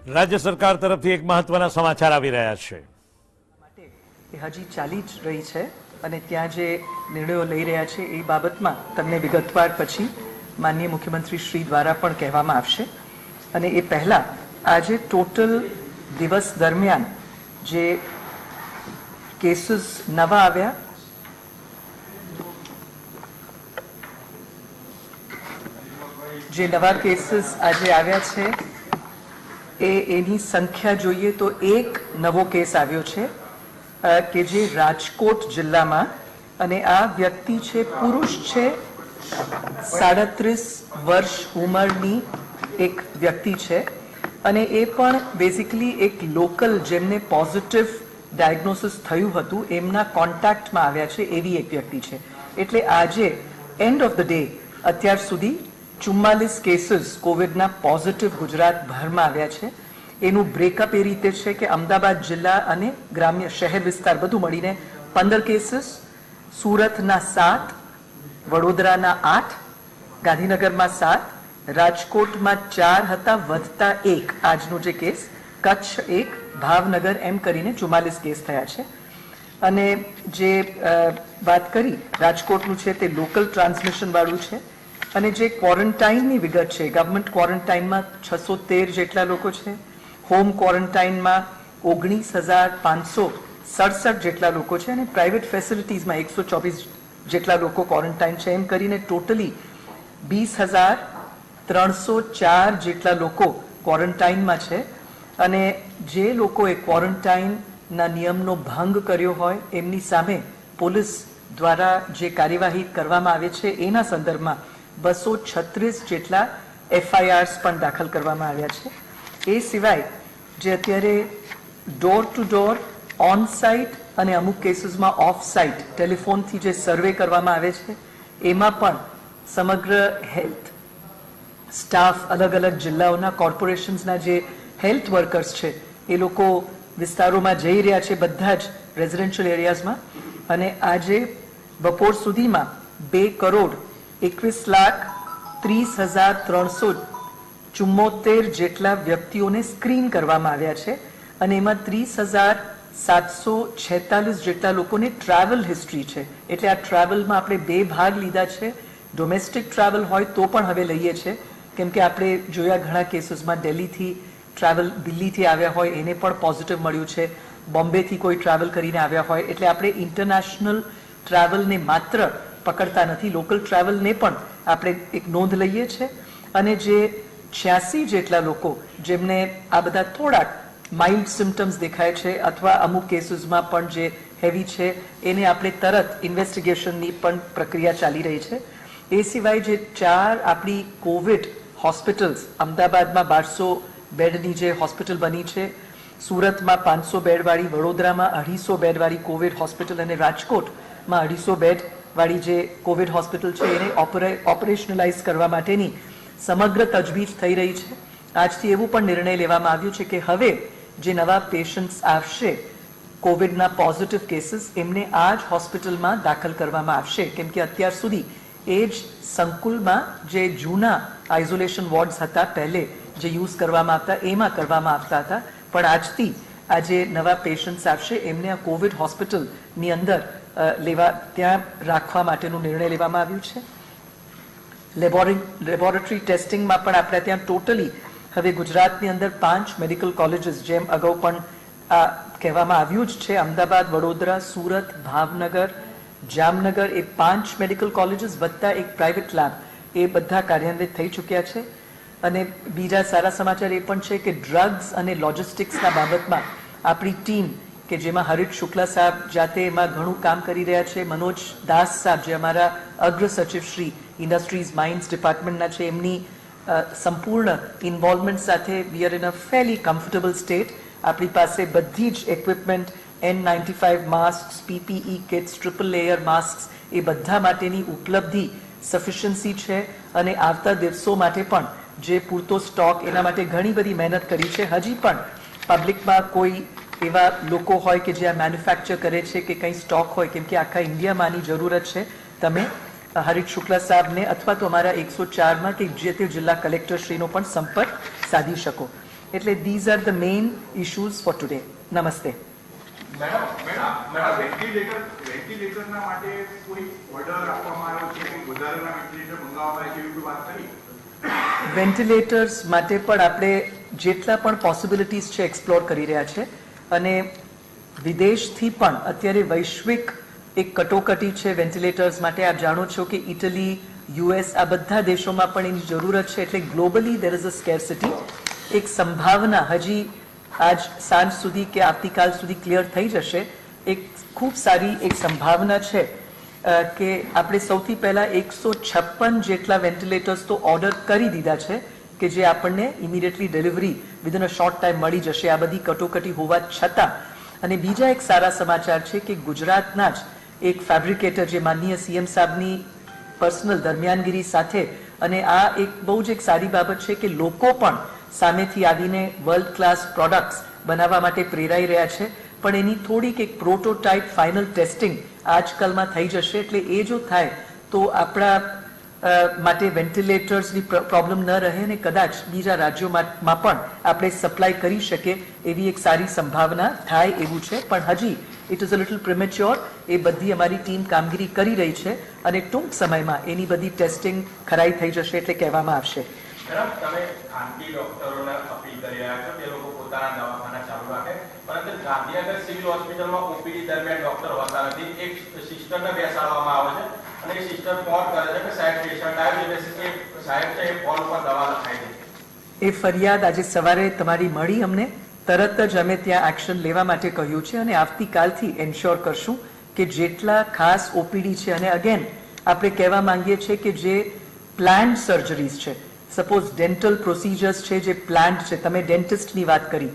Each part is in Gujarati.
રાજ્ય સરકાર તરફથી એક મહત્વના સમાચાર આવી રહ્યા છે. એ હજી ચાલી જ રહી છે અને ત્યાં જે નિર્ણયો લઈ રહ્યા છે એ બાબતમાં તમને વિગતવાર પછી માનનીય મુખ્યમંત્રી શ્રી દ્વારા પણ કહેવામાં આવશે. અને એ પહેલા આજે ટોટલ દિવસ દરમિયાન જે કેસીસ નવા આવ્યા આજે આવ્યા છે એની સંખ્યા જોઈએ તો એક નવો કેસ આવ્યો છે કે જે રાજકોટ જિલ્લામાં, અને આ વ્યક્તિ છે, પુરુષ છે, 37 વર્ષ ઉંમરની એક વ્યક્તિ છે અને એ પણ બેઝિકલી એક લોકલ જેમને પોઝિટિવ ડાયગ્નોસિસ થયું હતું એમના કોન્ટેક્ટમાં આવ્યા છે એવી એક વ્યક્તિ છે. એટલે આજે એન્ડ ઓફ ધ ડે અત્યાર સુધી 44 કેસીસ કોવિડના પોઝિટિવ ગુજરાતભરમાં આવ્યા છે. એનું બ્રેકઅપ એ રીતે છે કે અમદાવાદ જિલ્લા અને ગ્રામ્ય શહેર વિસ્તાર બધું મળીને 15 કેસીસ, સુરતના 7, વડોદરાના 8, ગાંધીનગરમાં 7, રાજકોટમાં 4 હતા વધતા 1 આજનો જે કેસ, કચ્છ 1, ભાવનગર, એમ કરીને 44 કેસ થયા છે. અને જે વાત કરી રાજકોટનું છે તે લોકલ ટ્રાન્સમિશન વાળું છે. અને જે ક્વોરન્ટાઇનની વિગત છે, ગવર્મેન્ટ ક્વોરન્ટાઇનમાં 613 જેટલા લોકો છે, હોમ ક્વોરન્ટાઇનમાં 19,567 જેટલા લોકો છે અને પ્રાઇવેટ ફેસિલિટીઝમાં 124 જેટલા લોકો ક્વોરન્ટાઇન છે. એમ કરીને ટોટલી 20,304 જેટલા લોકો ક્વોરન્ટાઇનમાં છે. અને જે લોકોએ ક્વોરન્ટાઇનના નિયમનો ભંગ કર્યો હોય એમની સામે પોલીસ દ્વારા જે કાર્યવાહી કરવામાં આવે છે એના સંદર્ભમાં 236 જેટલા FIRs પણ દાખલ કરવામાં આવ્યા છે. એ સિવાય જે અત્યારે door to door, on site અને અમુક કેસીસમાં ઓફ સાઇટ ટેલિફોનથી જે સર્વે કરવામાં આવે છે એમાં પણ સમગ્ર હેલ્થ સ્ટાફ, અલગ અલગ જિલ્લાઓના કોર્પોરેશન્સના જે હેલ્થ વર્કર્સ છે એ લોકો વિસ્તારોમાં જઈ રહ્યા છે, બધા જ રેઝિડેન્શિયલ એરિયાઝમાં. અને આજે બપોર સુધીમાં 2,21,30,374 જેટલા વ્યક્તિઓને સ્ક્રીન કરવામાં આવ્યા છે અને એમાં 30,746 જેટલા લોકોને ટ્રાવેલ હિસ્ટ્રી છે. એટલે આ ટ્રાવેલમાં આપણે 2 ભાગ લીધા છે. ડોમેસ્ટિક ટ્રાવેલ હોય તો પણ હવે લઈએ છીએ, કેમ કે આપણે જોયા ઘણા કેસીસમાં દિલ્હીથી આવ્યા હોય એને પણ પોઝિટિવ મળ્યું છે, બોમ્બેથી કોઈ ટ્રાવેલ કરીને આવ્યા હોય. એટલે આપણે ઇન્ટરનેશનલ ટ્રાવેલને માત્ર પકડતા નથી, લોકલ ટ્રાવેલને પણ આપણે એક નોંધ લઈએ છીએ. અને જે 86 જેટલા લોકો જેમને આ બધા થોડાક માઇલ્ડ સિમ્ટમ્સ દેખાય છે અથવા અમુક કેસીસમાં પણ જે હેવી છે એને આપણે તરત ઇન્વેસ્ટિગેશનની પણ પ્રક્રિયા ચાલી રહી છે. એ સિવાય જે 4 આપણી કોવિડ હોસ્પિટલ્સ, અમદાવાદમાં 1200 બેડની જે હોસ્પિટલ બની છે, સુરતમાં 500 બેડવાળી, વડોદરામાં 250 બેડવાળી કોવિડ હોસ્પિટલ અને રાજકોટમાં 250 બેડવાળી જે કોવિડ હોસ્પિટલ છે એને ઓપરેશનલાઇઝ કરવા માટેની સમગ્ર તજવીજ થઈ રહી છે. આજથી એવું પણ નિર્ણય લેવામાં આવ્યો છે કે હવે જે નવા પેશન્ટ્સ આવશે કોવિડના પોઝિટિવ કેસીસ એમને આ જ હોસ્પિટલમાં દાખલ કરવામાં આવશે, કેમ કે અત્યાર સુધી એ જ સંકુલમાં જે જૂના આઇસોલેશન વોર્ડ્સ હતા પહેલે જે યુઝ કરવામાં આવતા એમાં કરવામાં આવતા હતા, પણ આજથી આ જે નવા પેશન્ટ્સ આવશે એમને આ કોવિડ હોસ્પિટલની અંદર ત્યાં રાખવા માટેનો નિર્ણય લેવામાં આવ્યું છે. લેબોરેટરી ટેસ્ટિંગમાં પણ આપણે ત્યાં ટોટલી હવે ગુજરાતની અંદર 5 મેડિકલ કોલેજીસ, જેમ અગાઉ પણ કહેવામાં આવ્યું જ છે, અમદાવાદ, વડોદરા, સુરત, ભાવનગર, જામનગર, એ 5 મેડિકલ કોલેજીસ વત્તા એક પ્રાઇવેટ લેબ, એ બધા કાર્યાન્વિત થઈ ચૂક્યા છે. અને બીજા સારા સમાચાર એ પણ છે કે ડ્રગ્સ અને લોજિસ્ટિક્સના બાબતમાં આપણી ટીમ કે જેમાં હરીશ શુક્લા સાહેબ જાતે એમાં ઘણું કામ કરી રહ્યા છે, મનોજ દાસ સાહેબ જે અમારા અગ્ર સચિવ શ્રી ઇન્ડસ્ટ્રીઝ માઇન્સ ડિપાર્ટમેન્ટના છે, એમની સંપૂર્ણ ઇન્વોલ્વમેન્ટ સાથે we are in a fairly comfortable state. આપણી પાસે બધી જ equipment, N95 mask, PPE kits, triple layer mask, એ બધા માટેની ઉપલબ્ધિ સફિશિયન્સી છે. અને આવતા દિવસો માટે પણ જે પૂરતો સ્ટોક, એના માટે ઘણી બધી મહેનત કરી છે. હજી પણ પબ્લિકમાં કોઈ એવા લોકો હોય કે જે આ મેન્યુફેક્ચર કરે છે કે કંઈ સ્ટોક હોય, કેમ કે આખા ઇન્ડિયામાં આની જરૂરત છે, તમે હરીશ શુક્લા સાહેબને અથવા તો અમારા 104માં કે જે તે જિલ્લા કલેક્ટરશ્રીનો પણ સંપર્ક સાધી શકો. એટલે these are the main issues for today. નમસ્તે. મેડમ વેન્ટિલેટરના માટે કોઈ ઓર્ડર આપવામાં આવ્યો છે કે વધારાના વેન્ટિલેટર મંગાવવામાં આવે છે એવી વાત કરી? વેન્ટિલેટર્સ માટે પણ આપણે જેટલા પણ પોસિબિલિટીઝ છે એક્સપ્લોર કરી રહ્યા છે અને વિદેશથી પણ અત્યારે વૈશ્વિક એક કટોકટી છે વેન્ટિલેટર્સ માટે. આપ જાણો છો કે ઇટલી, યુએસ આ બધા દેશોમાં પણ એની જરૂરત છે. એટલે ગ્લોબલી દેર ઇઝ અ સ્કેર્સિટી. એક સંભાવના હજી આજ સાંજ સુધી કે આવતીકાલ સુધી ક્લિયર થઈ જશે. એક ખૂબ સારી એક સંભાવના છે કે આપણે સૌથી પહેલા 156 જેટલા વેન્ટિલેટર્સ તો ઓર્ડર કરી દીધા છે કે જે આપણને immediately delivery within a short time મળી જશે આ બધી કટોકટી હોવા છતાં. અને બીજા એક સારા સમાચાર છે કે ગુજરાતના જ એક ફેબ્રિકેટર જે માનનીય સીએમ સાહેબની પર્સનલ દરમિયાનગીરી સાથે, અને આ એક બહુ જ એક સારી બાબત છે કે લોકો પણ સામેથી આવીને વર્લ્ડ ક્લાસ પ્રોડક્ટ્સ બનાવવા માટે પ્રેરાઈ રહ્યા છે. પણ એની થોડીક એક પ્રોટોટાઇપ ફાઇનલ ટેસ્ટિંગ આજકાલમાં થઈ જશે. એટલે એ જો થાય તો આપણા માટે વેન્ટિલેટર્સની પ્રોબ્લેમ ન રહે અને કદાચ બીજા રાજ્યોમાં પણ આપણે સપ્લાય કરી શકીએ એવી એક સારી સંભાવના થાય એવું છે. પણ હજી it is a little premature. એ બધી અમારી ટીમ કામગીરી કરી રહી છે અને ટૂંક સમયમાં એની બધી ટેસ્ટિંગ ખરાઈ થઈ જશે એટલે કહેવામાં આવશે. મેડમ, તમે ખાનગી ડોક્ટરોને અપીલ કરી રહ્યા છો કે લોકો પોતાના દવાખાના ચાલુ રાખે, પરંતુ ગાંધીનગર સિવિલ હોસ્પિટલમાં ઓપીડી દરમિયાન ડોક્ટર હોતા નથી. એક સિસ્ટરને બેસાડવામાં આવે છે અને એ સિસ્ટર ફોન કરે છે કે સાહેબ પેશન્ટ આવ્યું છે, સાહેબ છે એ ફોન પર દવા લખાઈ દે. એ ફરિયાદ આજે સવારે તમારી મળી અમને. તરત જ અમે ત્યાં એક્શન લેવા માટે કહ્યું છે અને આવતીકાલથી એન્શ્યોર કરશું કે જેટલા ખાસ ઓપીડી છે, અને અગેન આપણે કહેવા માંગીએ છીએ કે જે પ્લાન્ડ સર્જરીઝ છે, સપોઝ ડેન્ટલ પ્રોસિજર્સ છે જે પ્લાન્ડ છે, તમે ડેન્ટિસ્ટની વાત કરી,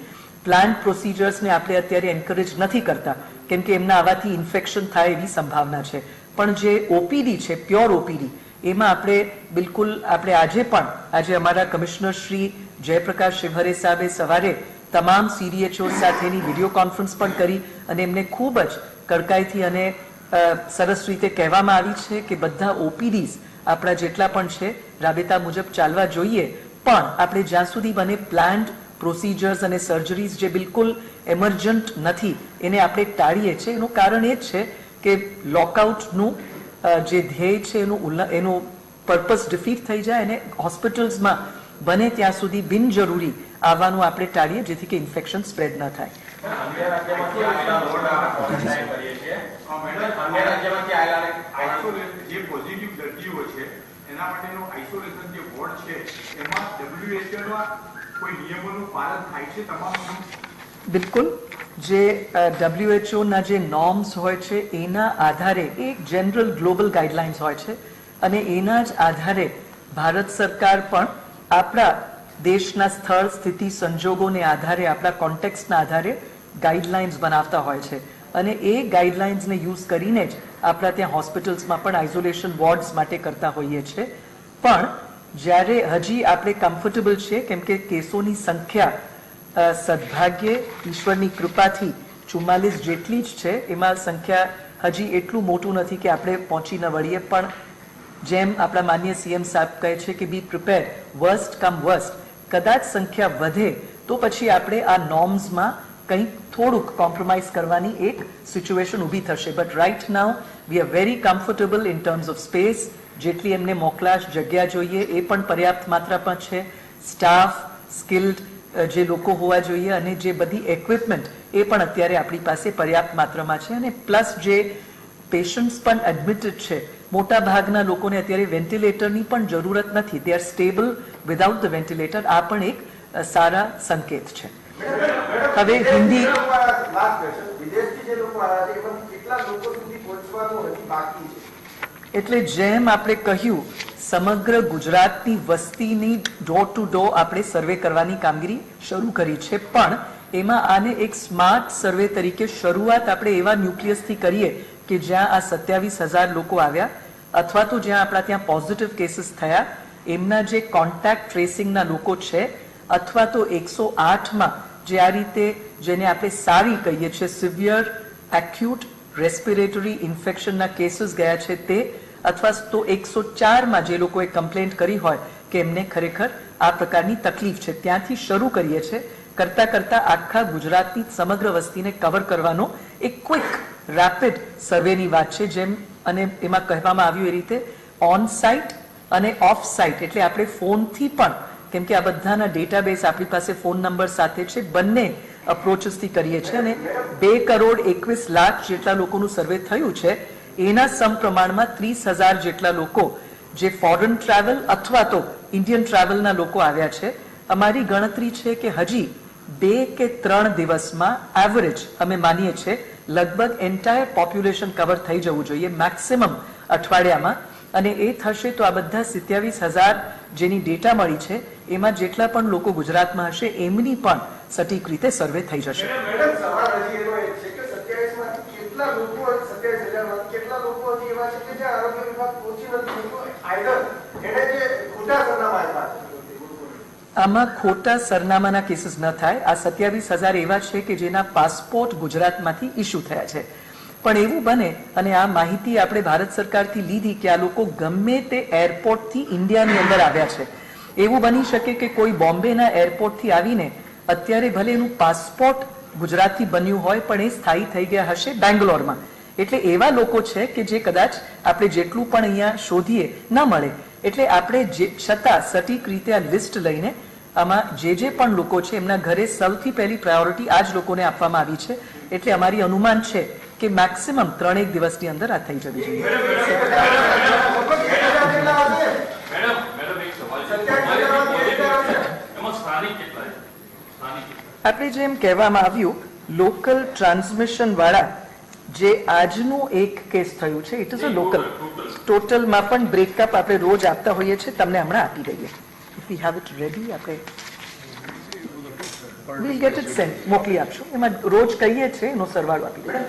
પ્લાન્ડ પ્રોસિજર્સને આપણે અત્યારે એન્કરેજ નથી કરતા કેમ કે એમના આવવાથી ઇન્ફેક્શન થાય એવી સંભાવના છે. પણ જે ઓપીડી છે, પ્યોર ઓપીડી, એમાં આપણે બિલકુલ આજે અમારા કમિશનર શ્રી જયપ્રકાશ શિવહરે સાહેબે સવારે તમામ CDHO સાથેની વિડીયો કોન્ફરન્સ પણ કરી અને એમને ખૂબ જ કડકાઈથી અને સરસ રીતે કહેવામાં આવી છે કે બધા ઓપીડીઝ આપણા જેટલા પણ છે રાબેતા મુજબ ચાલવા જોઈએ. પણ આપણે જ્યાં સુધી બને પ્લાન્ડ પ્રોસિજર્સ અને સર્જરીઝ જે બિલકુલ એમર્જન્ટ નથી એને આપણે ટાળીએ છીએ. એનું કારણ એ જ છે કે લોકઆઉટનું જે ધ્યેય છે એનું પર્પસ ડિફીટ થઈ જાય અને હોસ્પિટલ્સમાં બને ત્યાં સુધી બિનજરૂરી આવવાનું આપણે ટાળીએ જેથી કે ઇન્ફેક્શન સ્પ્રેડ ન થાય. અન્ય રાજ્યમાંથી આવેલા લોકોના ક્વોરન્ટાઇન કરીએ છીએ. અન્ય રાજ્યમાંથી આવેલા જે પોઝિટિવ દર્દીઓ છે એના માટેનો આઇસોલેશન જે વોર્ડ છે એમાં WHO કોઈ નિયમોનું પાલન થાય છે તમામ? બિલકુલ. જે WHO ના જે નોર્મ્સ હોય છે એના આધારે એક જનરલ ગ્લોબલ ગાઈડલાઇન્સ હોય છે અને એના જ આધારે ભારત સરકાર પણ આપણા દેશના સ્થળ, સ્થિતિ, સંજોગોને આધારે, આપણા કોન્ટેક્સ્ટના આધારે ગાઈડલાઇન્સ બનાવતા હોય છે અને એ ગાઈડલાઇન્સને યુઝ કરીને જ આપણા ત્યાં હોસ્પિટલ્સમાં પણ આઇસોલેશન વોર્ડ્સ માટે કરતા હોઈએ છીએ. પણ જ્યારે હજી આપણે કમ્ફર્ટેબલ છીએ કેમ કે કેસોની સંખ્યા સદભાગ્યે ઈશ્વરની કૃપાથી 44 જેટલી જ છે. એમાં સંખ્યા હજી એટલું મોટું નથી કે આપણે પહોંચી ન વળીએ. પણ જેમ આપણા માનનીય સીએમ સાહેબ કહે છે કે બી પ્રિપેર, વર્સ્ટ કમ વર્સ્ટ, કદાચ સંખ્યા વધે તો પછી આપણે આ નોર્મ્સમાં કંઈક થોડુંક કોમ્પ્રોમાઇઝ કરવાની એક સિચ્યુએશન ઊભી થશે. But right now we are very comfortable in terms of space. જેટલી એમને મોકલાશ જગ્યા જોઈએ એ પણ પર્યાપ્ત માત્રામાં છે. સ્ટાફ, સ્કિલ્ડ જે લોકો હોવા જોઈએ અને જે બધી ઇક્વિપમેન્ટ એ પણ અત્યારે આપણી પાસે પર્યાપ્ત માત્રામાં છે. અને પ્લસ જે પેશન્ટ્સ પણ એડમિટેડ છે, મોટા ભાગના લોકોને અત્યારે વેન્ટિલેટરની પણ જરૂરત નથી. They are stable without the ventilator. આ પણ એક સારા સંકેત છે. હવે હિન્દી એટલે જેમ આપણે કહ્યું સમગ્ર ગુજરાતની વસ્તીની ડોર ટુ ડોર આપણે સર્વે કરવાની કામગીરી શરૂ કરી છે. પણ એમાં આને એક સ્માર્ટ સર્વે તરીકે શરૂઆત આપણે એવા ન્યુક્લિયસથી કરીએ કે જ્યાં આ 27,000 લોકો આવ્યા અથવા તો જ્યાં આપણા ત્યાં પોઝિટિવ કેસીસ થયા એમના જે કોન્ટેક્ટ ટ્રેસિંગના લોકો છે અથવા તો 108માં જે આ રીતે જેને આપણે સારી કહીએ છીએ સિવિયર એક્યુટ રેસ્પિરેટરી ઇન્ફેક્શનના કેસીસ ગયા છે તે, અથવા તો 104માં જે લોકોએ કમ્પ્લેન્ટ કરી હોય કે એમને ખરેખર આ પ્રકારની તકલીફ છે, ત્યાંથી શરૂ કરીએ છીએ કરતા કરતા આખા ગુજરાતની સમગ્ર વસ્તીને કવર કરવાનો એક ક્વિક રેપિડ સર્વેની વાત છે. જેમ અને એમાં કહેવામાં આવ્યું એ રીતે ઓન સાઇટ અને ઓફ સાઇટ, એટલે આપણે ફોનથી પણ, કેમ કે આ બધાના ડેટાબેઝ આપણી પાસે ફોન નંબર સાથે છે, બંને અપ્રોચેસથી કરીએ છીએ અને 2,21,00,000 જેટલા લોકોનું સર્વે થયું છે. એના સમપ્રમાણમાં 30,000 જેટલા લોકો જે ફોરેન ટ્રાવેલ અથવા તો ઇન્ડિયન ટ્રાવેલના લોકો આવ્યા છે. અમારી ગણતરી છે કે હજી 2 કે 3 દિવસમાં એવરેજ અમે માનીએ છીએ લગભગ એન્ટાયર પોપ્યુલેશન કવર થઈ જવું જોઈએ મેક્સિમમ અઠવાડિયામાં, અને એ થશે તો આ બધા 27,000 જેની ડેટા મળી છે એમાં જેટલા પણ લોકો ગુજરાતમાં હશે એમની પણ સટીક રીતે સર્વે થઈ જશે. મેડમ, સવાલ હજી એનો એક છે કે 27 માંથી કેટલા લોકો, 27,000 માંથી કેટલા લોકો હજી એવા છે કે જે આરોગ્ય વિભાગ પહોંચી નથી શકતો, આઈધર એને જે ખોટા સરનામા આપ્યા છે? આમાં ખોટા સરનામાના કેસીસ ન થાય. આ 27,000 એવા છે કે જેના પાસપોર્ટ ગુજરાતમાંથી ઇસ્યુ થયા છે. પણ એવું બને, અને આ માહિતી આપણે ભારત સરકારથી લીધી કે આ લોકો ગમે તે એરપોર્ટથી ઇન્ડિયાની અંદર આવ્યા છે. એવું બની શકે કે કોઈ બોમ્બેના એરપોર્ટથી આવીને અત્યારે ભલે એનું પાસપોર્ટ ગુજરાતથી બન્યું હોય પણ એ સ્થાયી થઈ ગયા હશે બેંગ્લોરમાં. એટલે એવા લોકો છે કે જે કદાચ આપણે જેટલું પણ અહીંયા શોધીએ ન મળે. એટલે આપણે છતાં સટીક રીતે આ લિસ્ટ લઈને આમાં જે પણ લોકો છે એમના ઘરે સૌથી પહેલી પ્રાયોરિટી આ જ લોકોને આપવામાં આવી છે. એટલે અમારી અનુમાન છે કે મેક્સિમમ 3-1 દિવસની અંદર આ થઈ જવી જોઈએ. આપણે જેમ કહેવામાં આવ્યું, લોકલ ટ્રાન્સમિશન વાળા જે આજનું એક કેસ થયું છે ઇટ ઇઝ અ લોકલ. ટોટલમાં પણ બ્રેકઅપ આપણે રોજ આપતા હોઈએ છીએ, તમને હમણાં આપી દઈએ. If you have eat ready આપણે we'll get it sent, મોકલી આપશું. એમાં રોજ કહીએ છીએ એનો સરવાળો આપી દઈએ.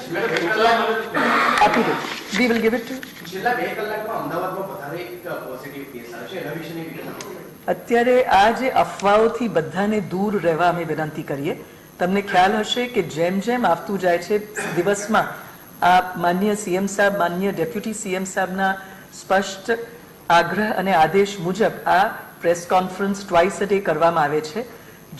we will give it to you. છેલ્લા 2 કલાકમાં અમદાવાદમાં વધારે એક પોઝિટિવ કેસ આવે છે, એના વિશેની વિગત. અત્યારે આ જે અફવાઓથી બધાને દૂર રહેવા અમે વિનંતી કરીએ. તમને ખ્યાલ હશે કે જેમ જેમ આવતું જાય છે દિવસમાં આ માનનીય સીએમ સાહેબ, માનનીય ડેપ્યુટી સીએમ સાહેબના સ્પષ્ટ આગ્રહ અને આદેશ મુજબ આ press conference twice a day કરવામાં આવે છે.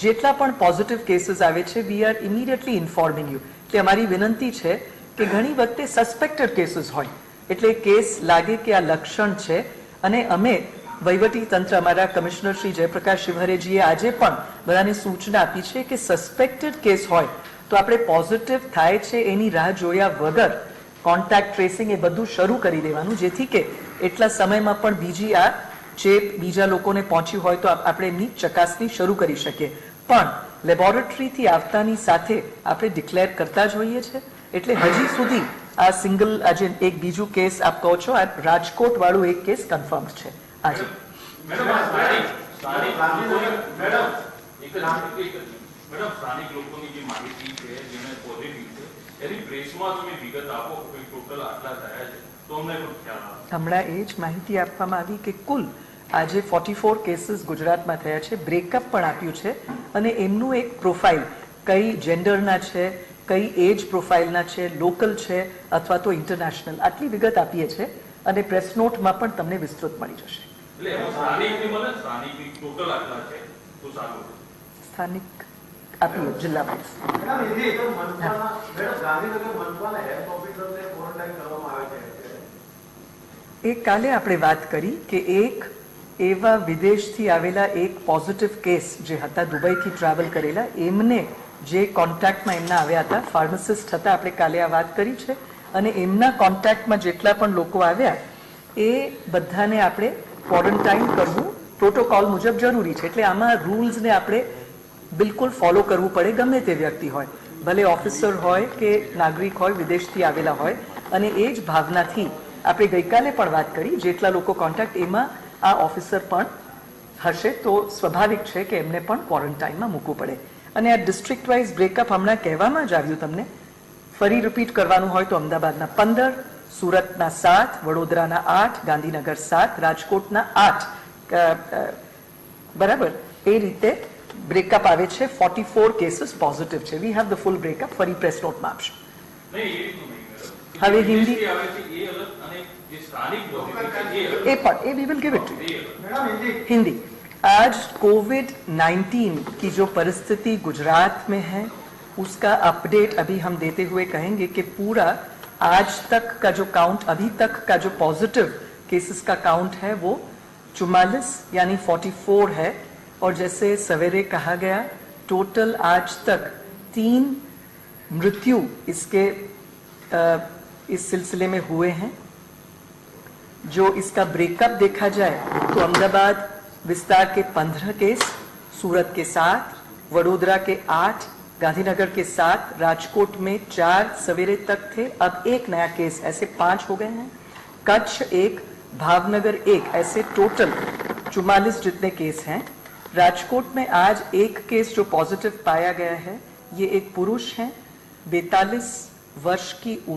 જેટલા પણ પોઝિટિવ કેસીસ આવે છે we are immediately informing you. કે અમારી વિનંતી છે કે ઘણી વખતે સસ્પેક્ટેડ કેસીસ હોય એટલે કેસ લાગે કે આ લક્ષણ છે, અને અમે વહીવટી તંત્ર, અમારા કમિશનર શ્રી જયપ્રકાશ શિવહરેજીએ આજે પણ બધાને સૂચના આપી છે કે સસ્પેક્ટેડ કેસ હોય તો આપણે પોઝિટિવ થાય છે એની રાહ જોયા વગર કોન્ટેક્ટ ટ્રેસિંગ એ બધું શરૂ કરી દેવાનું, જેથી કે એટલા સમયમાં પણ બીજી આ ચેપ બીજા લોકોને પહોંચ્યું હોય તો આપણે એમની ચકાસણી શરૂ કરી શકીએ. પણ લેબોરેટરીથી આવતાની સાથે આપણે ડિક્લેર કરતા જ હોઈએ છીએ. એટલે હજી સુધી આ સિંગલ, આજે એક બીજું કેસ આપ કહો છો, આ રાજકોટ વાળું એક કેસ કન્ફર્મ છે આજે. સ્થાનિક લોકોની જે માહિતી છે જેને પોઝિટિવ છે એની પ્રેસમાં તમે વિગત આપો કે ટોટલ આટલા થયા છે તો અમને પણ ખ્યાલ આવે. હમણાં એ જ માહિતી આપવામાં આવી કે કુલ આજે 44 કેસીસ ગુજરાતમાં થયા છે. બ્રેકઅપ પણ આપ્યું છે અને એમનું એક પ્રોફાઇલ કઈ જેન્ડરના છે, કઈ એજ પ્રોફાઇલના છે, લોકલ છે અથવા તો ઇન્ટરનેશનલ, આટલી વિગત આપીએ છીએ અને પ્રેસ નોટમાં પણ તમને વિસ્તૃત મળી જશે. એટલે સ્થાનિકની મને સ્થાનિકની ટોટલ આટલા છે તો સારું. સ્થાનિક આપ્યું જિલ્લા વાઇઝ. એ કાલે આપણે વાત કરી કે એક એવા વિદેશથી આવેલા એક પોઝિટિવ કેસ જે હતા દુબઈથી ટ્રાવેલ કરેલા, એમને જે કોન્ટેક્ટમાં એમના આવ્યા હતા, ફાર્માસિસ્ટ હતા, આપણે કાલે આ વાત કરી છે. અને એમના કોન્ટેક્ટમાં જેટલા પણ લોકો આવ્યા એ બધાને આપણે ક્વોરન્ટાઇન કરવું પ્રોટોકોલ મુજબ જરૂરી છે. એટલે આમાં રૂલ્સને આપણે બિલકુલ ફોલો કરવું પડે, ગમે તે વ્યક્તિ હોય, ભલે ઓફિસર હોય કે નાગરિક હોય, વિદેશથી આવેલા હોય. અને એ જ ભાવનાથી આપણે ગઈકાલે પણ વાત કરી, જેટલા લોકો કોન્ટેક્ટ એમાં આ ઓફિસર પણ હશે તો સ્વાભાવિક છે કે એમને પણ ક્વોરન્ટાઇનમાં મૂકવું પડે. અને આ ડિસ્ટ્રિક્ટ વાઇઝ બ્રેકઅપ હમણાં કહેવામાં જ આવ્યું તમને, ફરી રિપીટ કરવાનું હોય તો અમદાવાદના 15, સુરતના 7, વડોદરાના 8, ગાંધીનગર 7, રાજકોટના 8, બરાબર એ રીતે બ્રેકઅપ આવે છે. 44 કેસીસ પોઝિટિવ છે. We have the full breakup, ફરી પ્રેસ નોટમાં આપશું. હવે હિન્દી એ પણ we will give it to you. Hindi आज कोविड-19 की जो परिस्थिति गुजरात में है उसका अपडेट अभी हम देते हुए कहेंगे कि पूरा आज तक का जो काउंट, अभी तक का जो पॉजिटिव केसेस का काउंट है वो 44 यानी 44 है। और जैसे सवेरे कहा गया, टोटल आज तक 3 मृत्यु इस सिलसिले में हुए हैं। जो इसका ब्रेकअप देखा जाए तो अहमदाबाद विस्तार के 15 केस, सूरत के 7, वडोदरा के 8, गांधीनगर के 7, राजकोट में 4 सवेरे तक थे, अब 1 नया केस, ऐसे 5 हो गए हैं। कच्छ 1, भावनगर 1, ऐसे टोटल 44 जितने केस हैं। राजकोट में आज 1 केस जो पॉजिटिव पाया गया है, ये एक पुरुष हैं, 42 वर्ष की उम्र।